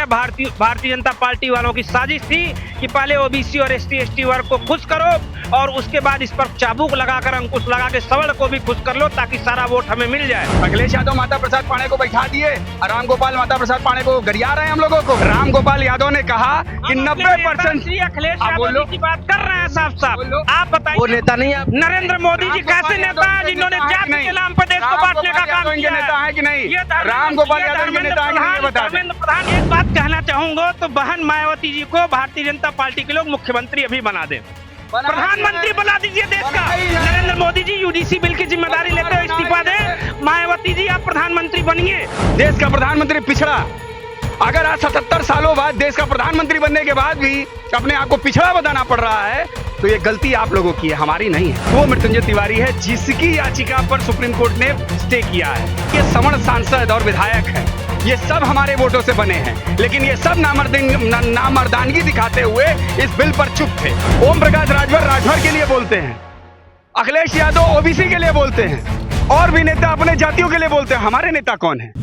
Bharatiya Janata party वालों की साजिश थी कि पहले ओबीसी और एसटी वर्ग को खुश करो और उसके बाद इस पर चाबुक लगाकर अंकुश लगा के सवर्ण को भी खुश कर लो ताकि सारा वोट हमें मिल जाए। अखिलेश यादव माता प्रसाद पाणे को बैठा दिए, राम गोपाल माता प्रसाद पाणे को गरिया रहे हैं हम लोगों को। राम गोपाल यादव ने कहा कि 90% अखिलेश यादव की बात कर रहे हैं साफ साफ। आप बताइए, वो नेता नहीं है। नरेंद्र मोदी जी कैसे नेता है जिन्होंने जाति के नाम पर देश को बांटने का काम किया? नेता है कि नहीं? राम गोपाल यादव के नेता है कि नहीं? बता दें। प्रधान, एक बात कहना चाहूंगा तो बहन मायावती जी को भारतीय जनता पार्टी के लोग मुख्यमंत्री अभी बना दें, प्रधानमंत्री बना दीजिए देश का। नरेंद्र मोदी जी यूडीसी बिल की जिम्मेदारी लेते हुए इस्तीफा दें, मायावती जी आप प्रधानमंत्री बनिए। देश का प्रधानमंत्री पिछड़ा, अगर आज 77 सालों बाद देश का प्रधानमंत्री बनने के बाद भी अपने आप को पिछड़ा बताना पड़ रहा है तो ये गलती आप लोगों की है, हमारी नहीं है। वो मृत्युंजय तिवारी है जिसकी याचिका पर सुप्रीम कोर्ट ने स्टे किया है। ये सवर्ण सांसद और विधायक है, ये सब हमारे वोटों से बने हैं, लेकिन ये सब नामर्दानगी दिखाते हुए इस बिल पर चुप थे। ओम प्रकाश राजभर के लिए बोलते हैं, अखिलेश यादव ओबीसी के लिए बोलते हैं, और भी नेता अपने जातियों के लिए बोलते हैं। हमारे नेता कौन है?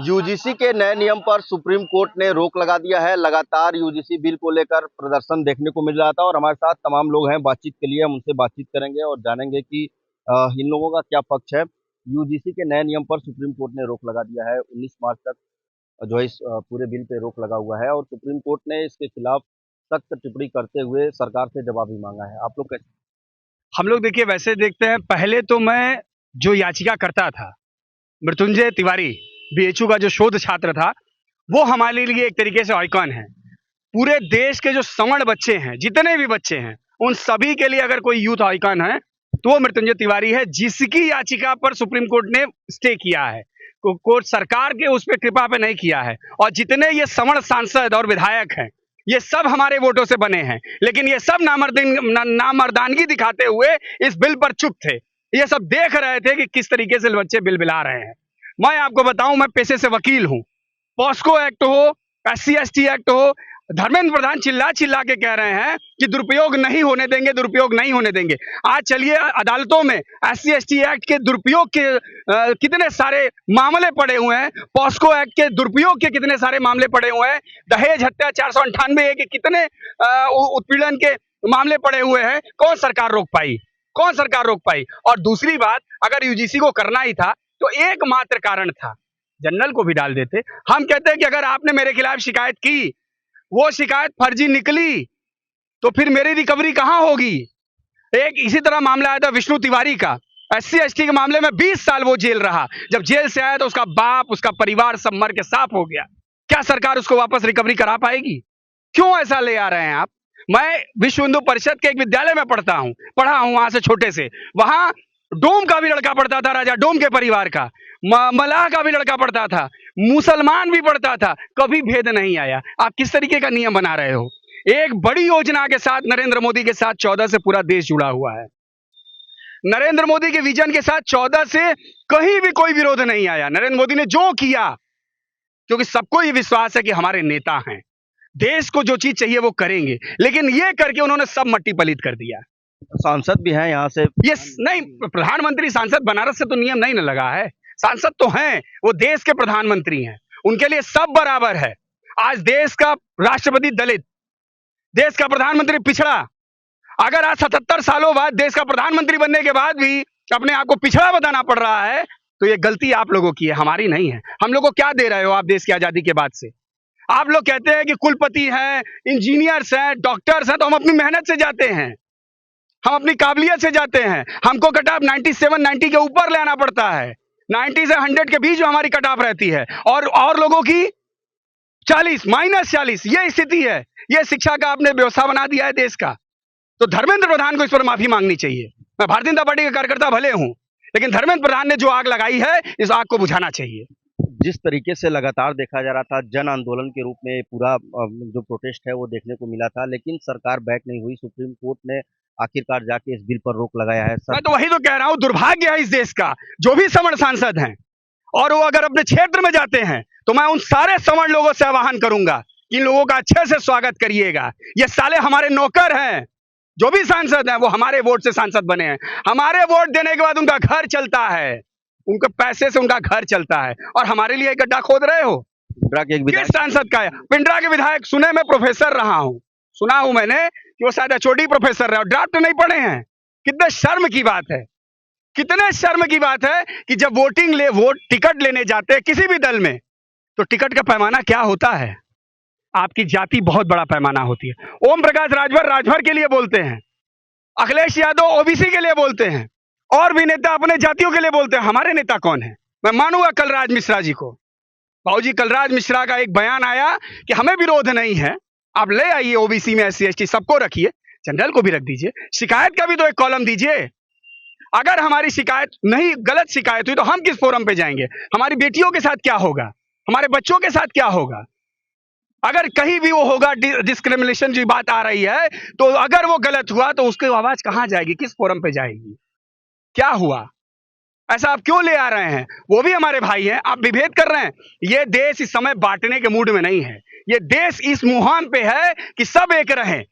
यूजीसी के नए नियम पर सुप्रीम कोर्ट ने रोक लगा दिया है। लगातार यूजीसी बिल को लेकर प्रदर्शन देखने को मिल रहा था और हमारे साथ तमाम लोग हैं बातचीत के लिए। हम उनसे बातचीत करेंगे और जानेंगे कि इन लोगों का क्या पक्ष है। यूजीसी के नए नियम पर सुप्रीम कोर्ट ने रोक लगा दिया है। 19 मार्च तक जो है इस पूरे बिल पे रोक लगा हुआ है और सुप्रीम कोर्ट ने इसके खिलाफ सख्त टिप्पणी करते हुए सरकार से जवाब भी मांगा है। आप लोग कैसे? हम लोग देखिए वैसे देखते हैं, पहले तो मैं जो याचिका करता था, मृत्युंजय तिवारी बीएचयू का जो शोध छात्र था, वो हमारे लिए एक तरीके से आइकॉन है। पूरे देश के जो सवर्ण बच्चे हैं, जितने भी बच्चे हैं, उन सभी के लिए अगर कोई यूथ आइकॉन है तो वो मृत्युंजय तिवारी है जिसकी याचिका पर सुप्रीम कोर्ट ने स्टे किया है। कोर्ट सरकार के उस पर कृपा पे नहीं किया है। और जितने ये सवर्ण सांसद और विधायक हैं, ये सब हमारे वोटों से बने हैं, लेकिन ये सब नामर्दानगी दिखाते हुए इस बिल पर चुप थे। ये सब देख रहे थे कि किस तरीके से बच्चे बिल बिला रहे हैं। मैं आपको बताऊं, मैं पेशे से वकील हूं। पॉस्को एक्ट हो, SC/ST एक्ट हो, धर्मेंद्र प्रधान चिल्ला चिल्ला के कह रहे हैं कि दुरुपयोग नहीं होने देंगे, दुरुपयोग नहीं होने देंगे। आज चलिए अदालतों में SC/ST एक्ट के दुरुपयोग के कितने सारे मामले पड़े हुए हैं, पॉस्को एक्ट के दुरुपयोग के कितने सारे मामले पड़े हुए हैं, दहेज हत्या 498 के कितने उत्पीड़न के मामले पड़े हुए हैं। कौन सरकार रोक पाई? कौन सरकार रोक पाई? और दूसरी बात, अगर यूजीसी को करना ही था तो एकमात्र कारण था, जनरल को भी डाल देते। हम कहते हैं कि अगर आपने मेरे खिलाफ शिकायत की, वो शिकायत फर्जी निकली, तो फिर मेरी रिकवरी कहां होगी? एक इसी तरह मामला आया था विष्णु तिवारी का, SC/ST के मामले में 20 साल वो जेल रहा। जब जेल से आया तो उसका बाप, उसका परिवार सब मर के साफ हो गया। क्या सरकार उसको वापस रिकवरी करा पाएगी? क्यों ऐसा ले आ रहे हैं आप? मैं विश्व हिंदू परिषद के एक विद्यालय में पढ़ा हूं वहां से छोटे से। वहां डोम का भी लड़का पढ़ता था, राजा डोम के परिवार का, मलाह का भी लड़का पढ़ता था, मुसलमान भी पढ़ता था, कभी भेद नहीं आया। आप किस तरीके का नियम बना रहे हो? एक बड़ी योजना के साथ, नरेंद्र मोदी के साथ 14 से पूरा देश जुड़ा हुआ है। नरेंद्र मोदी के विजन के साथ 14 से कहीं भी कोई विरोध नहीं आया। नरेंद्र मोदी ने जो किया, क्योंकि सबको ये विश्वास है कि हमारे नेता हैं, देश को जो चीज चाहिए वो करेंगे, लेकिन ये करके उन्होंने सब मट्टी पलीत कर दिया। सांसद भी हैं यहाँ से? ये नहीं, प्रधानमंत्री सांसद बनारस से तो नियम नहीं ना लगा है। सांसद तो हैं, वो देश के प्रधानमंत्री हैं, उनके लिए सब बराबर है। आज देश का राष्ट्रपति दलित, देश का प्रधानमंत्री पिछड़ा, अगर आज 77 सालों बाद देश का प्रधानमंत्री बनने के बाद भी अपने आप को पिछड़ा बताना पड़ रहा है तो ये गलती आप लोगों की है, हमारी नहीं है। हम लोग को क्या दे रहे हो आप देश की आजादी के बाद से? आप लोग कहते हैं कि कुलपति हैं, इंजीनियर्स हैं, डॉक्टर्स हैं, तो हम अपनी मेहनत से जाते हैं, हम अपनी काबिलियत से जाते हैं। हमको कट ऑफ 97, 90 के ऊपर ले आना पड़ता है। 90 से 100 के बीच में हमारी कट ऑफ रहती है और लोगों की 40, -40, ये स्थिति है। ये शिक्षा का आपने व्यवस्था बना दिया है देश का। तो धर्मेंद्र प्रधान को इस पर माफी मांगनी चाहिए। मैं भारतीय जनता पार्टी का कार्यकर्ता भले हूं, लेकिन धर्मेंद्र प्रधान ने जो आग लगाई है, इस आग को बुझाना चाहिए। जिस तरीके से लगातार देखा जा रहा था, जन आंदोलन के रूप में पूरा जो प्रोटेस्ट है वो देखने को मिला था, लेकिन सरकार बैक नहीं हुई। सुप्रीम कोर्ट ने आखिरकार जाके इस बिल पर रोक लगाया है। मैं तो वही तो कह रहा हूं, दुर्भाग्य है इस देश का। जो भी सवर्ण सांसद हैं और वो अगर अपने क्षेत्र में जाते हैं तो मैं उन सारे सवर्ण लोगों से आह्वान करूंगा कि इन लोगों का अच्छे से स्वागत करिएगा। ये साले हमारे नौकर हैं। जो भी सांसद हैं वो हमारे वोट से सांसद बने हैं। हमारे वोट देने के बाद उनका घर चलता है, उनके पैसे से उनका घर चलता है, और हमारे लिए गड्ढा खोद रहे हो। पिंडरा के एक किस विधायक सांसद का है? पिंडरा के विधायक सुने, मैं प्रोफेसर रहा हूं, सुना हूं मैंने कि वो शायद एचओडी प्रोफेसर रहे और ड्राफ्ट नहीं पढ़े हैं। कितने शर्म की बात है, कितने शर्म की बात है कि जब वोट टिकट लेने जाते हैं किसी भी दल में, तो टिकट का पैमाना क्या होता है? आपकी जाति बहुत बड़ा पैमाना होती है। ओम प्रकाश राजभर के लिए बोलते हैं, अखिलेश यादव ओबीसी के लिए बोलते हैं, और भी नेता अपने जातियों के लिए बोलते हैं। हमारे नेता कौन है? मैं मानूंगा कलराज मिश्रा जी को। बाबूजी, कलराज मिश्रा का एक बयान आया कि हमें विरोध नहीं है, आप ले आइए ओबीसी में SC ST सबको रखिए, जनरल को भी रख दीजिए, शिकायत का भी तो एक कॉलम दीजिए। अगर हमारी शिकायत नहीं, गलत शिकायत हुई तो हम किस फोरम पे जाएंगे? हमारी बेटियों के साथ क्या होगा? हमारे बच्चों के साथ क्या होगा? अगर कहीं भी वो होगा, डिस्क्रिमिनेशन की बात आ रही है, तो अगर वो गलत हुआ तो उसकी आवाज कहां जाएगी? किस फोरम पे जाएगी? क्या हुआ? ऐसा आप क्यों ले आ रहे हैं? वो भी हमारे भाई हैं, आप विभेद कर रहे हैं। ये देश इस समय बांटने के मूड में नहीं है। ये देश इस मुहाम पे है कि सब एक रहें।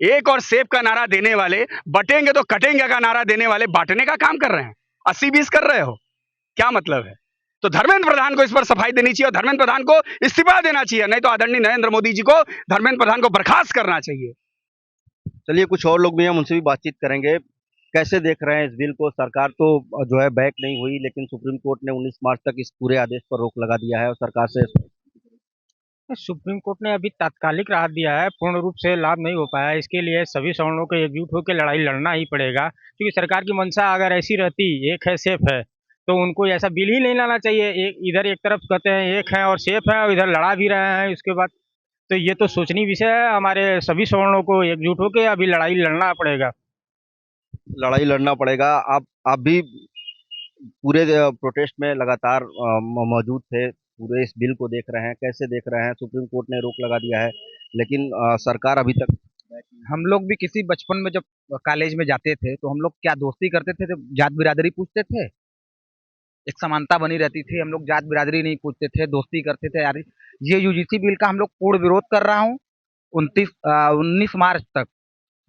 एक और सेब का नारा देने वाले, बटेंगे तो कटेंगे का नारा देने वाले बांटने का काम कर रहे हैं। 80-20 कर रहे हो, क्या मतलब है? तो धर्मेंद्र प्रधान को इस पर सफाई देनी चाहिए और धर्मेंद्र प्रधान को इस्तीफा देना चाहिए, नहीं तो आदरणीय नरेंद्र मोदी जी को धर्मेंद्र प्रधान को बर्खास्त करना चाहिए। चलिए, कुछ और लोग भी हम उनसे भी बातचीत करेंगे। कैसे देख रहे हैं इस बिल को? सरकार तो जो है बैक नहीं हुई, लेकिन सुप्रीम कोर्ट ने 19 मार्च तक इस पूरे आदेश पर रोक लगा दिया है और सरकार से सुप्रीम कोर्ट ने अभी तात्कालिक राहत दिया है, पूर्ण रूप से लाभ नहीं हो पाया। इसके लिए सभी सवर्णों को एकजुट होकर लड़ाई लड़ना ही पड़ेगा, क्योंकि सरकार की मंशा अगर ऐसी रहती, एक है सेफ है, तो उनको ऐसा बिल ही नहीं लाना चाहिए। इधर एक तरफ कहते हैं एक है और सेफ है, और इधर लड़ा भी रहे हैं उसके बाद। तो ये तो सोचनीय विषय है। हमारे सभी सवर्णों को एकजुट होकर अभी लड़ाई लड़ना पड़ेगा। आप भी पूरे प्रोटेस्ट में लगातार मौजूद थे, पूरे इस बिल को देख रहे हैं, कैसे देख रहे हैं? सुप्रीम कोर्ट ने रोक लगा दिया है, लेकिन सरकार अभी तक हम लोग भी किसी बचपन में जब कॉलेज में जाते थे तो हम लोग क्या दोस्ती करते थे, तो जात बिरादरी पूछते थे, एक समानता बनी रहती थी। हम लोग जात बिरादरी नहीं पूछते थे, दोस्ती करते थे यार। ये यूजीसी बिल का हम लोग पूर्ण विरोध कर रहा हूँ। 19 मार्च तक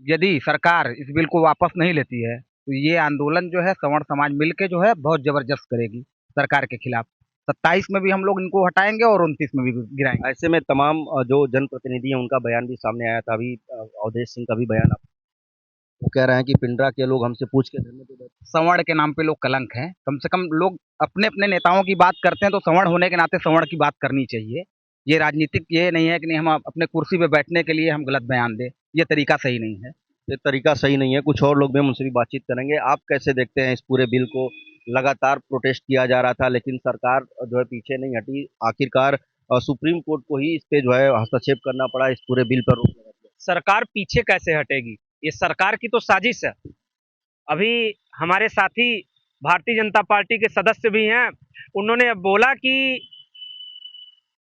यदि सरकार इस बिल को वापस नहीं लेती है तो ये आंदोलन जो है सवर्ण समाज मिलके जो है बहुत जबरदस्त करेगी सरकार के खिलाफ। 27 में भी हम लोग इनको हटाएंगे और 29 में भी गिराएंगे। ऐसे में तमाम जो जनप्रतिनिधि हैं उनका बयान भी सामने आया था। अभी अवधेश सिंह का भी बयान, वो कह रहे हैं कि पिंडरा के लोग हमसे पूछ के धरने पे बैठे। सवर्ण के नाम पे लोग कलंक हैं। कम से कम लोग अपने अपने नेताओं की बात करते हैं तो सवर्ण होने के नाते सवर्ण की बात करनी चाहिए। ये राजनीतिक ये नहीं है कि नहीं हम अपने कुर्सी पे बैठने के लिए हम गलत बयान दें, ये तरीका सही नहीं है। ये तरीका सही नहीं है। कुछ और लोग भी हम उनसे भी बातचीत करेंगे। आप कैसे देखते हैं इस पूरे बिल को? लगातार प्रोटेस्ट किया जा रहा था, लेकिन सरकार जो है पीछे नहीं हटी। आखिरकार सुप्रीम कोर्ट को ही इस पे जो है हस्तक्षेप करना पड़ा, इस पूरे बिल पर रोक लगा दिया। सरकार पीछे कैसे हटेगी? ये सरकार की तो साजिश है। अभी हमारे साथी भारतीय जनता पार्टी के सदस्य भी हैं, उन्होंने बोला कि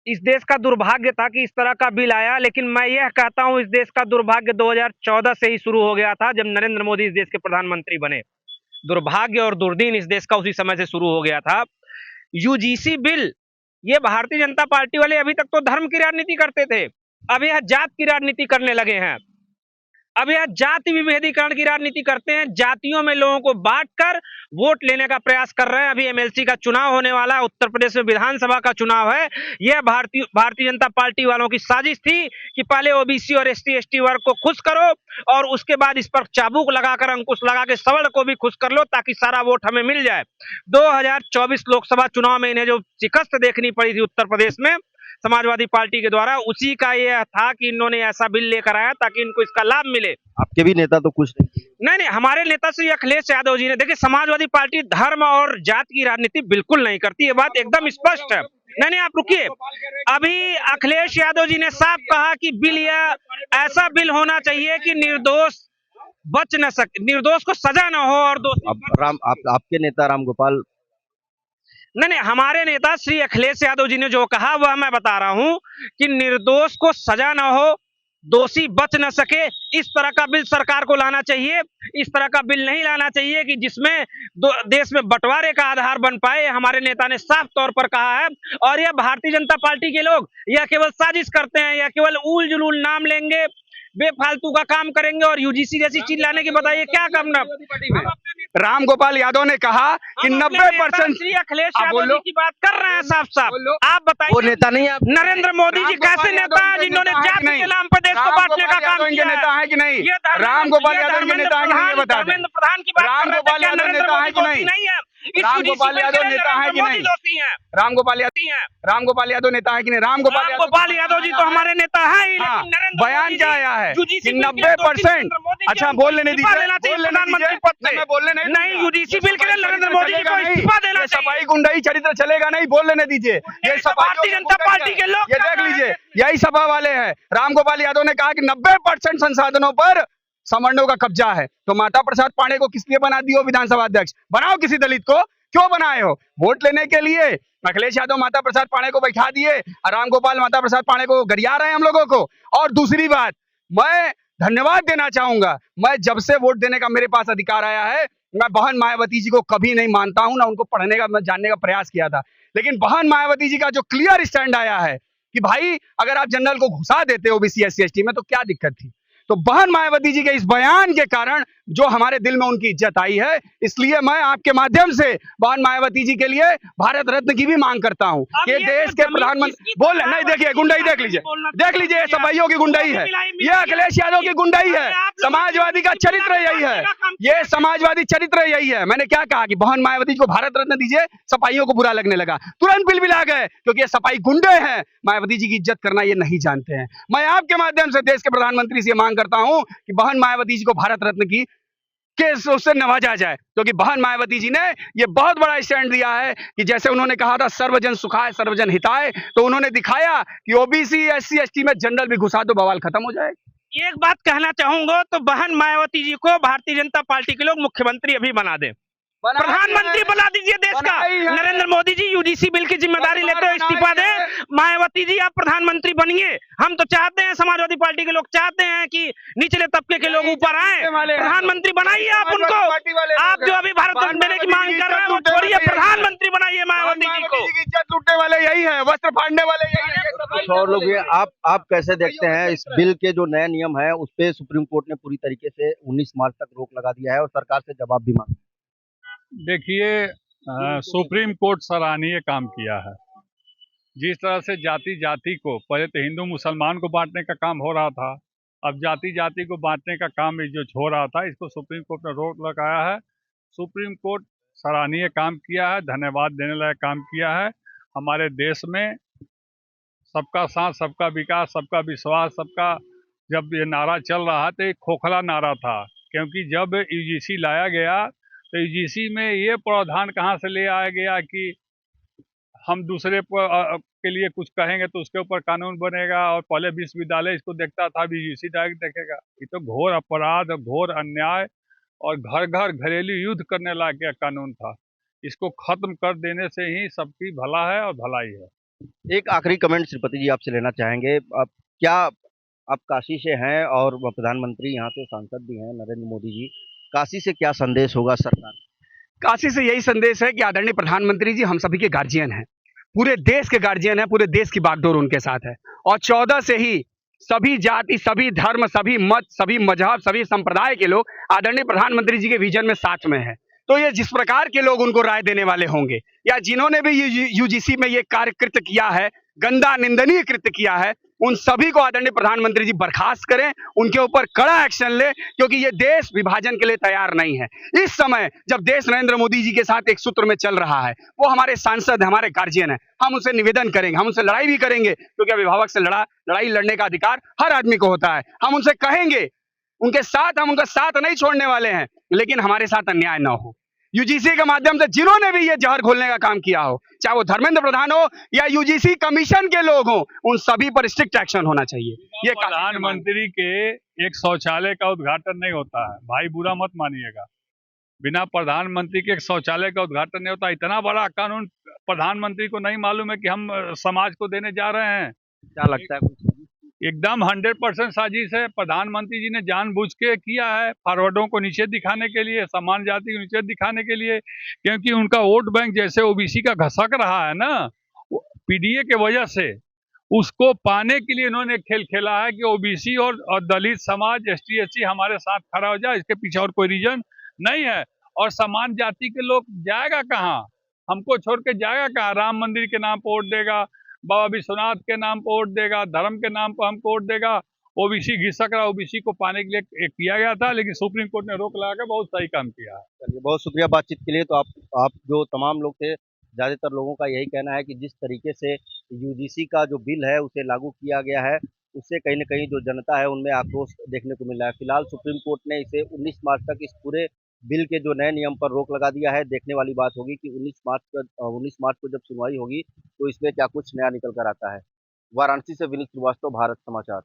इस देश का दुर्भाग्य था कि इस तरह का बिल आया, लेकिन मैं यह कहता हूं इस देश का दुर्भाग्य 2014 से ही शुरू हो गया था, जब नरेंद्र मोदी इस देश के प्रधानमंत्री बने। दुर्भाग्य और दुर्दिन इस देश का उसी समय से शुरू हो गया था। यूजीसी बिल, ये भारतीय जनता पार्टी वाले अभी तक तो धर्म की राजनीति करते थे, अब यह जात की राजनीति करने लगे हैं। अब यह जाति विभेदीकरण की राजनीति करते हैं, जातियों में लोगों को बांटकर वोट लेने का प्रयास कर रहे हैं। अभी एमएलसी का चुनाव होने वाला है, उत्तर प्रदेश में विधानसभा का चुनाव है। यह भारतीय जनता पार्टी वालों की साजिश थी कि पहले ओबीसी और ST वर्ग को खुश करो और उसके बाद इस पर चाबुक लगाकर, अंकुश लगा के सवर्ण को भी खुश कर लो, ताकि सारा वोट हमें मिल जाए। 2024 लोकसभा चुनाव में इन्हें जो शिकस्त देखनी पड़ी थी उत्तर प्रदेश में समाजवादी पार्टी के द्वारा, उसी का यह था कि इन्होंने ऐसा बिल लेकर आया ताकि इनको इसका लाभ मिले। आपके भी नेता तो कुछ नहीं, हमारे नेता श्री अखिलेश यादव जी ने, देखिए समाजवादी पार्टी धर्म और जात की राजनीति बिल्कुल नहीं करती, ये बात एकदम स्पष्ट है। नहीं, आप रुकिए। अभी अखिलेश यादव जी ने साफ कहा कि बिल यह ऐसा बिल होना चाहिए कि निर्दोष बच न सके, निर्दोष को सजा न हो और आपके नेता रामगोपाल नहीं, हमारे नेता श्री अखिलेश यादव जी ने जो कहा वह मैं बता रहा हूं कि निर्दोष को सजा न हो, दोषी बच न सके, इस तरह का बिल सरकार को लाना चाहिए। इस तरह का बिल नहीं लाना चाहिए कि जिसमें देश में बंटवारे का आधार बन पाए। हमारे नेता ने साफ तौर पर कहा है। और यह भारतीय जनता पार्टी के लोग यह केवल साजिश करते हैं, यह केवल उल जुलूल नाम लेंगे, बेफालतू का काम करेंगे और यूजीसी जैसी चीज लाने की बताइए क्या करना। राम गोपाल यादव ने कहा कि 90% श्री अखिलेश आप यादव बोलो। जी की बात कर रहे हैं साफ साफ। बोलो। आप वो बताइए नेता नहीं है आप? नरेंद्र मोदी जी राम कैसे गोपाल नेता यादव है इनके जिन्होंने नेता है कि जाति नहीं? के नाम पर देश को राम बांटने का गोपाल काम यादव इनके किया नेता है कि नहीं? ये राम गोपाल यादव इनके नेता है कि नहीं? ये बता दें। धर्मेंद्र प्रधान की बात राम कर रहे थे, गोपाल क्या यादव नरेंद्र नेता है मोदी कि दोषी नहीं? नहीं है? इस राम UGC गोपाल बिल के यादव लिए नेता है नरेंद्र कि मोदी नहीं? दोषी हैं। राम गोपाल यादव नेता है कि नहीं? राम गोपाल यादव जी तो हमारे नेता है ही, हाँ, लेकिन नरेंद्र बयान मोदी क्या जी आया है UGC कि बिल के लिए 90%। नरेंद्र मोदी जी अच्छा हमको बोल लेने इस्तीफा दीजिए, देना चाहिए बोल लेने प्रधानमंत्री दीजिए। पद से। मैं बोलने नहीं नहीं, दूंगा। UGC बिल के लिए ये नरेंद्र सफाई मोदी जी को चलेगा नहीं। इस्तीफा देना ये चाहिए। सफाई गुंडाई चरित्र चलेगा नहीं, बोल लेने दीजिए। ये तो सफाई भारतीय जनता पार्टी के लोग ये कर देख रहे लीजिए, हैं। यही सभा वाले हैं। राम गोपाल यादव ने कहा कि 90% संसाधनों पर सवर्णों का कब्जा है। तो माता प्रसाद पांडे को किस लिए बना दिए हो विधानसभा अध्यक्ष? बनाओ किसी दलित को, क्यों बनाए हो? वोट लेने के लिए अखिलेश यादव माता प्रसाद पांडे को बैठा दिए और राम गोपाल माता प्रसाद पांडे को गरिया रहे हैं हम लोगों को। और दूसरी बात, मैं धन्यवाद देना चाहूंगा, मैं जब से वोट देने का मेरे पास अधिकार आया है, मैं बहन मायावती जी को कभी नहीं मानता हूं, ना उनको पढ़ने का मैं जानने का प्रयास किया था, लेकिन बहन मायावती जी का जो क्लियर स्टैंड आया है कि भाई अगर आप जनरल को घुसा देते हो ओबीसी SC ST में तो क्या दिक्कत थी। तो बहन मायावती जी के इस बयान के कारण जो हमारे दिल में उनकी इज्जत आई है, इसलिए मैं आपके माध्यम से बहन मायावती जी के लिए भारत रत्न की भी मांग करता हूं कि ये देश तो के जमीन प्रधानमंत्री किसकी बोल तरह नहीं, है, देखिए गुंडाई देख लीजिए, देख लीजिए, ये सफाइयों की गुंडाई है, ये अखिलेश यादव की गुंडाई है। समाजवादी का चरित्र यही है, ये समाजवादी चरित्र यही है। मैंने क्या कहा कि बहन मायावती जी को भारत रत्न दीजिए, सफाइयों को बुरा लगने लगा, तुरंत बिलबिला गए क्योंकि ये सफाई गुंडे हैं, मायावती जी की इज्जत करना ये नहीं जानते हैं। मैं आपके माध्यम से देश के प्रधानमंत्री से मांग करता हूं कि बहन मायावती जी को भारत रत्न की केस उससे नवाजा जाए, क्योंकि बहन मायावती जी ने ये बहुत बड़ा स्टैंड दिया है कि जैसे उन्होंने कहा था सर्वजन सुखाय सर्वजन हिताय, तो उन्होंने दिखाया कि ओबीसी SC ST में जनरल भी घुसा दो बवाल खत्म हो जाएगा। एक बात कहना चाहूंगा तो बहन मायावती जी को भारतीय जनता पार्टी के लोग मुख्यमंत्री अभी बना दे, प्रधानमंत्री बना दीजिए देश का। नरेंद्र मोदी जी UGC बिल की जिम्मेदारी लेते हुए इस्तीफा दें, मायावती जी आप प्रधानमंत्री बनिए। हम तो चाहते हैं, समाजवादी पार्टी के लोग चाहते हैं कि निचले तबके के लोग ऊपर आए, प्रधानमंत्री बनाइए आप उनको। आप जो अभी भारत रत्न देने की मांग कर रहे हैं वो छोड़िए, प्रधानमंत्री बनाइए मायावती जी को। इज्जत लूटने वाले यही है, वस्त्र फाड़ने वाले यही है। कुछ और लोग ये आप कैसे देखते हैं इस बिल के जो नए नियम है उस पे सुप्रीम कोर्ट ने पूरी तरीके से 19 मार्च तक रोक लगा दिया है और सरकार से जवाब भी मांगा। देखिए, सुप्रीम कोर्ट सराहनीय काम किया है। जिस तरह से जाति जाति को, पहले तो हिंदू मुसलमान को बांटने का काम हो रहा था, अब जाति जाति को बांटने का काम जो हो रहा था, इसको सुप्रीम कोर्ट ने रोक लगाया है। सुप्रीम कोर्ट सराहनीय काम किया है, धन्यवाद देने लायक काम किया है। हमारे देश में सबका साथ सबका विकास सबका विश्वास सबका, जब ये नारा चल रहा है तो एक खोखला नारा था, क्योंकि जब UGC लाया गया तो UGC में ये प्रावधान कहाँ से ले आया गया कि हम दूसरे के लिए कुछ कहेंगे तो उसके ऊपर कानून बनेगा, और पहले विश्वविद्यालय इसको देखता था, अभी UGC डायरेक्ट देखेगा। ये तो घोर अपराध, घोर अन्याय और घर घर घरेलू युद्ध करने लायक कानून था। इसको खत्म कर देने से ही सबकी भला है और भलाई है। एक आखिरी कमेंट श्रीपति जी आपसे लेना चाहेंगे, आप काशी से हैं और प्रधानमंत्री यहाँ से सांसद भी हैं नरेंद्र मोदी जी, काशी से क्या संदेश होगा सरकार? काशी से यही संदेश है कि आदरणीय प्रधानमंत्री जी हम सभी के गार्जियन हैं, पूरे देश के गार्जियन हैं, पूरे देश की बागडोर उनके साथ है, और 14 से ही सभी जाति सभी धर्म सभी मत सभी मजहब सभी संप्रदाय के लोग आदरणीय प्रधानमंत्री जी के विजन में साथ में है। तो ये जिस प्रकार के लोग उनको राय देने वाले होंगे या जिन्होंने भी UGC में ये कार्य कृत्य किया है, गंदा निंदनीय कृत्य किया है, उन सभी को आदरणीय प्रधानमंत्री जी बर्खास्त करें, उनके ऊपर कड़ा एक्शन ले, क्योंकि ये देश विभाजन के लिए तैयार नहीं है। इस समय जब देश नरेंद्र मोदी जी के साथ एक सूत्र में चल रहा है, वो हमारे सांसद है, हमारे गार्जियन है, हम उनसे निवेदन करेंगे, हम उनसे लड़ाई भी करेंगे, क्योंकि अभिभावक से लड़ाई लड़ने का अधिकार हर आदमी को होता है। हम उनसे कहेंगे, उनके साथ हम उनका साथ नहीं छोड़ने वाले हैं, लेकिन हमारे साथ अन्याय न हो। UGC के माध्यम से जिन्होंने भी ये जहर घोलने का काम किया हो, चाहे वो धर्मेंद्र प्रधान हो या UGC कमीशन के लोग हों, उन सभी पर स्ट्रिक्ट एक्शन होना चाहिए। ये प्रधानमंत्री के एक शौचालय का उद्घाटन नहीं होता है, भाई बुरा मत मानिएगा। बिना प्रधानमंत्री के एक शौचालय का उद्घाटन नहीं होता। इतना बड़ा कानून प्रधानमंत्री को नहीं मालूम है कि हम समाज को देने जा रहे हैं? क्या लगता है? एकदम 100% साजिश है। प्रधानमंत्री जी ने जानबूझ के किया है, फॉरवर्डों को नीचे दिखाने के लिए, समान जाति को नीचे दिखाने के लिए, क्योंकि उनका वोट बैंक जैसे OBC का घसक रहा है ना, PDA के वजह से उसको पाने के लिए इन्होंने खेल खेला है कि ओबीसी और दलित समाज एसटी एससी हमारे साथ खड़ा हो जाए। इसके पीछे और कोई रीजन नहीं है। और समान जाति के लोग जाएगा कहाँ, हमको छोड़ के जाएगा कहाँ? राम मंदिर के नाम पर वोट देगा, बाबा विश्वनाथ के नाम पर वोट देगा, धर्म के नाम पर हमको वोट देगा। ओबीसी घिसक रहा, ओबीसी को पाने के लिए एक किया गया था, लेकिन सुप्रीम कोर्ट ने रोक लगा कर बहुत सही काम किया है। चलिए, बहुत शुक्रिया बातचीत के लिए। तो आप जो तमाम लोग थे, ज़्यादातर लोगों का यही कहना है कि जिस तरीके से यूजीसी का जो बिल है उसे लागू किया गया है, उससे कहीं न कहीं जो जनता है उनमें आक्रोश देखने को मिल रहा है। फिलहाल सुप्रीम कोर्ट ने इसे 19 मार्च तक इस पूरे बिल के जो नए नियम पर रोक लगा दिया है। देखने वाली बात होगी कि 19 मार्च को जब सुनवाई होगी तो इसमें क्या कुछ नया निकल कर आता है। वाराणसी से विनीत श्रीवास्तव, भारत समाचार।